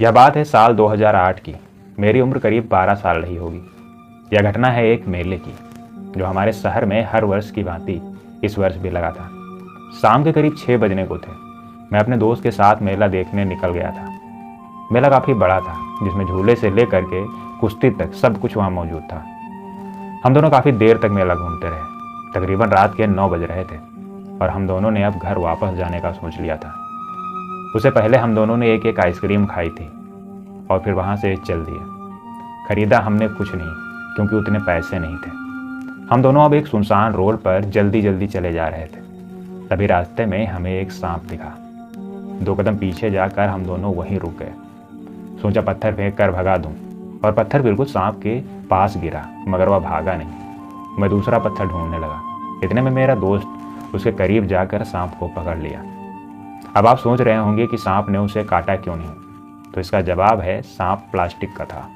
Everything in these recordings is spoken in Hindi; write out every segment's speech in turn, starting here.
यह बात है साल 2008 की। मेरी उम्र करीब 12 साल रही होगी। यह घटना है एक मेले की, जो हमारे शहर में हर वर्ष की भांति इस वर्ष भी लगा था। शाम के करीब 6 बजने को थे। मैं अपने दोस्त के साथ मेला देखने निकल गया था। मेला काफ़ी बड़ा था, जिसमें झूले से लेकर के कुश्ती तक सब कुछ वहाँ मौजूद था। हम दोनों काफ़ी देर तक मेला घूमते रहे। तकरीबन रात के 9 बज रहे थे और हम दोनों ने अब घर वापस जाने का सोच लिया था। उससे पहले हम दोनों ने एक आइसक्रीम खाई थी और फिर वहाँ से चल दिए। खरीदा हमने कुछ नहीं, क्योंकि उतने पैसे नहीं थे। हम दोनों अब एक सुनसान रोड पर जल्दी जल्दी चले जा रहे थे। तभी रास्ते में हमें एक सांप दिखा। 2 कदम पीछे जाकर हम दोनों वहीं रुक गए। सोचा पत्थर फेंक कर भगा दूं, और पत्थर बिल्कुल सांप के पास गिरा, मगर वह भागा नहीं। मैं दूसरा पत्थर ढूंढने लगा। इतने में मेरा दोस्त उसके करीब जाकर सांप को पकड़ लिया। अब आप सोच रहे होंगे कि सांप ने उसे काटा क्यों नहीं, तो इसका जवाब है सांप प्लास्टिक का था।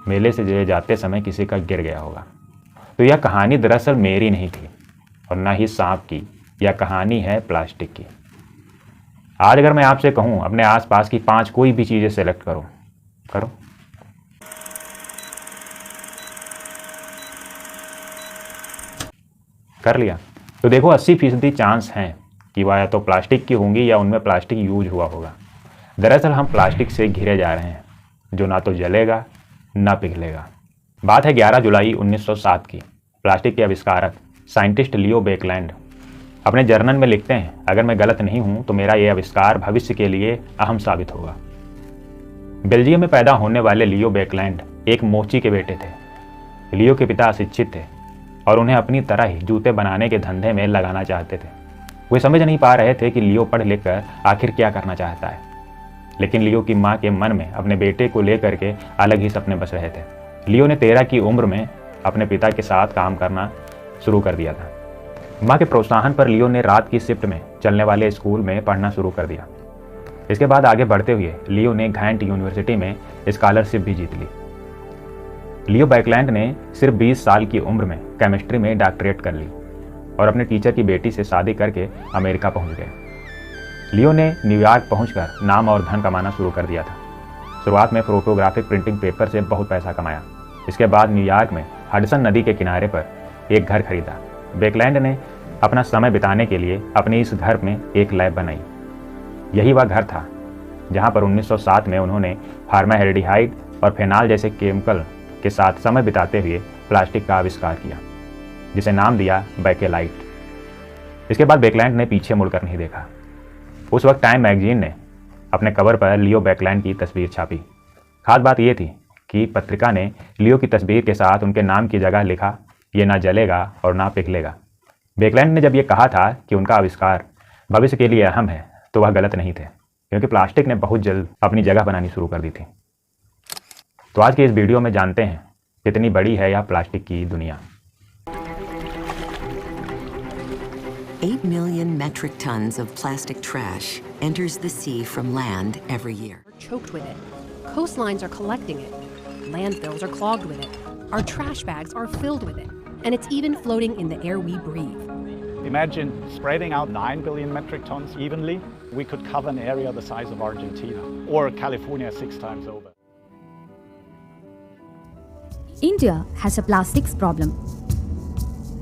मेले से जाते समय किसी का गिर गया होगा। तो यह कहानी दरअसल मेरी नहीं थी और ना ही सांप की। यह कहानी है प्लास्टिक की। आज अगर मैं आपसे कहूं अपने आसपास की 5 कोई भी चीज़ें सेलेक्ट करो कर लिया, तो देखो 80% चांस हैं कि वह या तो प्लास्टिक की होंगी या उनमें प्लास्टिक यूज हुआ होगा। दरअसल हम प्लास्टिक से घिरे जा रहे हैं, जो ना तो जलेगा ना पिघलेगा। बात है 11 जुलाई 1907 की। प्लास्टिक के आविष्कारक साइंटिस्ट लियो बेकलैंड अपने जर्नल में लिखते हैं, अगर मैं गलत नहीं हूं तो मेरा यह आविष्कार भविष्य के लिए अहम साबित होगा। बेल्जियम में पैदा होने वाले लियो बेकलैंड एक मोची के बेटे थे। लियो के पिता अशिक्षित थे और उन्हें अपनी तरह ही जूते बनाने के धंधे में लगाना चाहते थे। वे समझ नहीं पा रहे थे कि लियो पढ़ लिख कर आखिर क्या करना चाहता है। लेकिन लियो की माँ के मन में अपने बेटे को लेकर के अलग ही सपने बस रहे थे। लियो ने 13 की उम्र में अपने पिता के साथ काम करना शुरू कर दिया था। माँ के प्रोत्साहन पर लियो ने रात की शिफ्ट में चलने वाले स्कूल में पढ़ना शुरू कर दिया। इसके बाद आगे बढ़ते हुए लियो ने घैंट यूनिवर्सिटी में स्कॉलरशिप भी जीत ली। लियो बेकलैंड ने सिर्फ 20 साल की उम्र में केमिस्ट्री में डॉक्टरेट कर ली और अपने टीचर की बेटी से शादी करके अमेरिका पहुंच गए। लियो ने न्यूयॉर्क पहुंचकर नाम और धन कमाना शुरू कर दिया था। शुरुआत में फोटोग्राफिक प्रिंटिंग पेपर से बहुत पैसा कमाया। इसके बाद न्यूयॉर्क में हडसन नदी के किनारे पर एक घर खरीदा। बेकलैंड ने अपना समय बिताने के लिए अपने इस घर में एक लैब बनाई। यही वह घर था जहां पर 1907 में उन्होंने फॉर्माल्डिहाइड और फेनॉल जैसे केमिकल के साथ समय बिताते हुए प्लास्टिक का आविष्कार किया, जिसे नाम दिया बेकेलाइट। इसके बाद बेकलैंड ने पीछे मुड़कर नहीं देखा। उस वक्त टाइम मैगजीन ने अपने कवर पर लियो बेकलैंड की तस्वीर छापी। खास बात यह थी कि पत्रिका ने लियो की तस्वीर के साथ उनके नाम की जगह लिखा, ये ना जलेगा और ना पिघलेगा। बेकलैंड ने जब ये कहा था कि उनका आविष्कार भविष्य के लिए अहम है, तो वह गलत नहीं थे, क्योंकि प्लास्टिक ने बहुत जल्द अपनी जगह बनानी शुरू कर दी थी। तो आज के इस वीडियो में जानते हैं कितनी बड़ी है यह प्लास्टिक की दुनिया। 8 million metric tons of plastic trash enters the sea from land every year. We're choked with it. Coastlines are collecting it. Landfills are clogged with it. Our trash bags are filled with it. And it's even floating in the air we breathe. Imagine spreading out 9 billion metric tons evenly. We could cover an area the size of Argentina or California 6 times over. India has a plastics problem.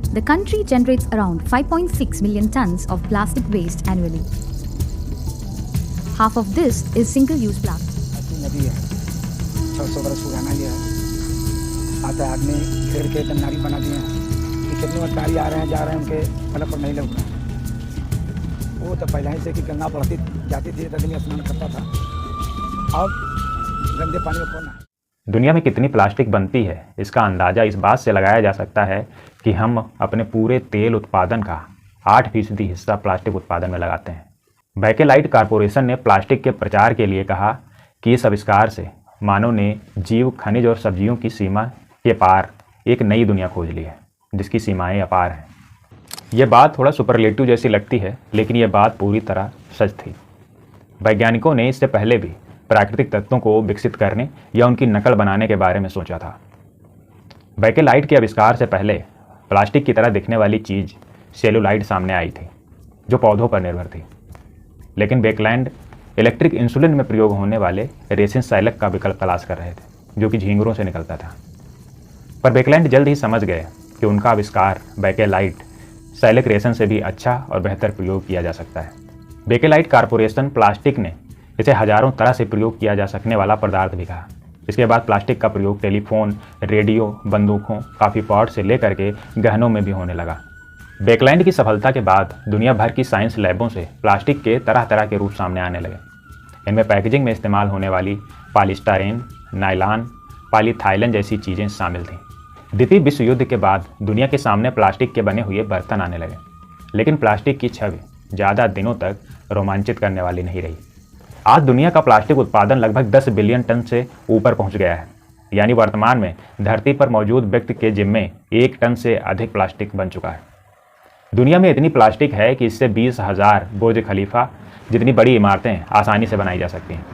The country generates around 5.6 million tons of plastic waste annually. Half of this is single-use plastic. नदी है, 600 बरस पुराना ये है। आता है आदमी घेर के एकदम नारी बना दिए हैं कि कितने बार गाड़ी आ रहे हैं जा रहे हैं, उनके फलक पर नहीं लग रहा है। वो तो पहले ही से कि गंगा बढ़ती जाती थी तो आदमी स्नान करता था। अब गंदे पानी में कौन है। दुनिया में कितनी प्लास्टिक बनती है, इसका अंदाज़ा इस बात से लगाया जा सकता है कि हम अपने पूरे तेल उत्पादन का 8% हिस्सा प्लास्टिक उत्पादन में लगाते हैं। बेकेलाइट कॉरपोरेशन ने प्लास्टिक के प्रचार के लिए कहा कि इस आविष्कार से मानव ने जीव, खनिज और सब्जियों की सीमा के पार एक नई दुनिया खोज ली है, जिसकी सीमाएं अपार हैं। यह बात थोड़ा सुपरलेटिव जैसी लगती है, लेकिन यह बात पूरी तरह सच थी। वैज्ञानिकों ने इससे पहले भी प्राकृतिक तत्वों को विकसित करने या उनकी नकल बनाने के बारे में सोचा था। बेकेलाइट के आविष्कार से पहले प्लास्टिक की तरह दिखने वाली चीज़ सेलुलाइड सामने आई थी, जो पौधों पर निर्भर थी। लेकिन बेकलैंड इलेक्ट्रिक इंसुलिन में प्रयोग होने वाले रेसिन साइलक का विकल्प तलाश कर रहे थे, जो कि झींगरों से निकलता था। पर बेकलैंड जल्द ही समझ गए कि उनका आविष्कार बेकेलाइट साइलक रेसिन से भी अच्छा और बेहतर प्रयोग किया जा सकता है। बेकेलाइट कॉरपोरेशन प्लास्टिक ने इसे हजारों तरह से प्रयोग किया जा सकने वाला पदार्थ भी कहा। इसके बाद प्लास्टिक का प्रयोग टेलीफोन, रेडियो, बंदूकों, कॉफ़ी पॉट से लेकर के गहनों में भी होने लगा। बेकलैंड की सफलता के बाद दुनिया भर की साइंस लैबों से प्लास्टिक के तरह तरह के रूप सामने आने लगे। इनमें पैकेजिंग में इस्तेमाल होने वाली पॉलीस्टाइरीन, नायलॉन, पॉलीथाइलन जैसी चीज़ें शामिल थीं। द्वितीय विश्व युद्ध के बाद दुनिया के सामने प्लास्टिक के बने हुए बर्तन आने लगे, लेकिन प्लास्टिक की छवि ज़्यादा दिनों तक रोमांचित करने वाली नहीं रही। आज दुनिया का प्लास्टिक उत्पादन लगभग 10 बिलियन टन से ऊपर पहुंच गया है, यानी वर्तमान में धरती पर मौजूद व्यक्ति के जिम्मे 1 टन से अधिक प्लास्टिक बन चुका है। दुनिया में इतनी प्लास्टिक है कि इससे 20,000 बुर्ज खलीफा जितनी बड़ी इमारतें आसानी से बनाई जा सकती हैं।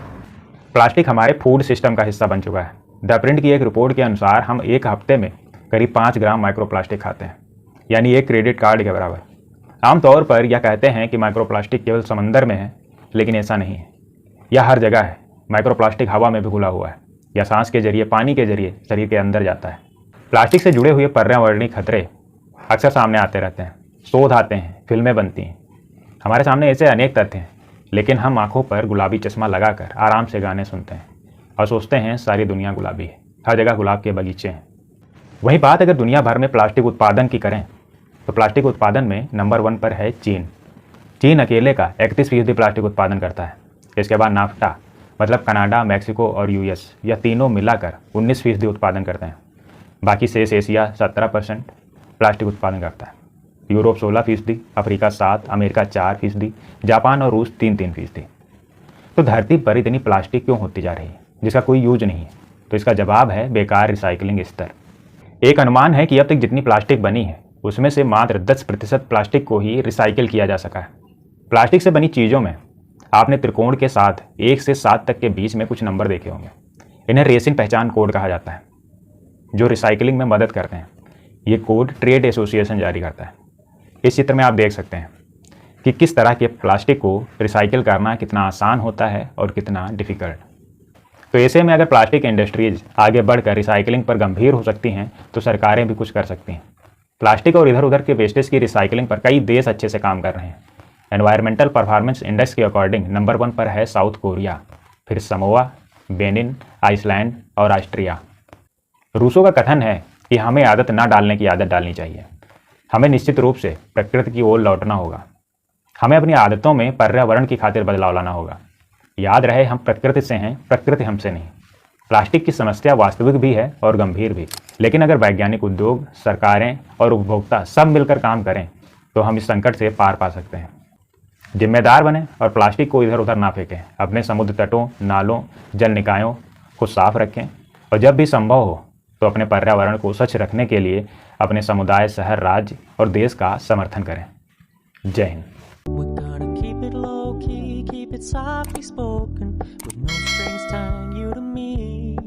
प्लास्टिक हमारे फूड सिस्टम का हिस्सा बन चुका है। द प्रिंट की एक रिपोर्ट के अनुसार हम एक हफ्ते में करीब 5 ग्राम माइक्रोप्लास्टिक खाते हैं, यानी एक क्रेडिट कार्ड के बराबर। आमतौर पर यह कहते हैं कि माइक्रोप्लास्टिक केवल समंदर में है, लेकिन ऐसा नहीं है। यह हर जगह है। माइक्रोप्लास्टिक हवा में भी घुला हुआ है या सांस के जरिए, पानी के जरिए शरीर के अंदर जाता है। प्लास्टिक से जुड़े हुए पर्यावरणीय खतरे अक्सर सामने आते रहते हैं। शोध आते हैं, फिल्में बनती हैं, हमारे सामने ऐसे अनेक तथ्य हैं, लेकिन हम आंखों पर गुलाबी चश्मा लगाकर आराम से गाने सुनते हैं और सोचते हैं सारी दुनिया गुलाबी है, हर जगह गुलाब के बगीचे हैं। वही बात अगर दुनिया भर में प्लास्टिक उत्पादन की करें तो प्लास्टिक उत्पादन में नंबर 1 पर है चीन। चीन अकेले का 31% प्लास्टिक उत्पादन करता है। इसके बाद नाफ्टा मतलब कनाडा, मैक्सिको और यूएस, यह तीनों मिलाकर 19% उत्पादन करते हैं। बाकी शेष एशिया 17% प्लास्टिक उत्पादन करता है। यूरोप 16%, अफ्रीका 7%, अमेरिका 4%, जापान और रूस 3%। तो धरती पर इतनी प्लास्टिक क्यों होती जा रही है जिसका कोई यूज नहीं है? तो इसका जवाब है बेकार रिसाइकलिंग स्तर। एक अनुमान है कि अब तक जितनी प्लास्टिक बनी है उसमें से मात्र 10% प्लास्टिक को ही रिसाइकिल किया जा सका है। प्लास्टिक से बनी चीज़ों में आपने त्रिकोण के साथ 1 से 7 तक के बीच में कुछ नंबर देखे होंगे। इन्हें रेसिन पहचान कोड कहा जाता है, जो रिसाइकिलिंग में मदद करते हैं। ये कोड ट्रेड एसोसिएशन जारी करता है। इस चित्र में आप देख सकते हैं कि किस तरह के प्लास्टिक को रिसाइकिल करना कितना आसान होता है और कितना डिफ़िकल्ट। तो ऐसे में अगर प्लास्टिक इंडस्ट्रीज आगे बढ़कर रिसाइकिलिंग पर गंभीर हो सकती हैं तो सरकारें भी कुछ कर सकती हैं। प्लास्टिक और इधर उधर के वेस्टेज की रिसाइकिलिंग पर कई देश अच्छे से काम कर रहे हैं। एनवायरमेंटल परफॉर्मेंस इंडेक्स के अकॉर्डिंग नंबर 1 पर है साउथ कोरिया, फिर समोआ, बेनिन, आइसलैंड और ऑस्ट्रिया। रूसों का कथन है कि हमें आदत ना डालने की आदत डालनी चाहिए। हमें निश्चित रूप से प्रकृति की ओर लौटना होगा। हमें अपनी आदतों में पर्यावरण की खातिर बदलाव लाना होगा। याद रहे, हम प्रकृति से हैं, प्रकृति हमसे नहीं। प्लास्टिक की समस्या वास्तविक भी है और गंभीर भी, लेकिन अगर वैज्ञानिक उद्योग, सरकारें और उपभोक्ता सब मिलकर काम करें तो हम इस संकट से पार पा सकते हैं। जिम्मेदार बने और प्लास्टिक को इधर उधर ना फेंकें। अपने समुद्र तटों, नालों, जल निकायों को साफ रखें और जब भी संभव हो तो अपने पर्यावरण को स्वच्छ रखने के लिए अपने समुदाय, शहर, राज्य और देश का समर्थन करें। जय Hind. We're gonna keep it low key, keep it softly spoken, with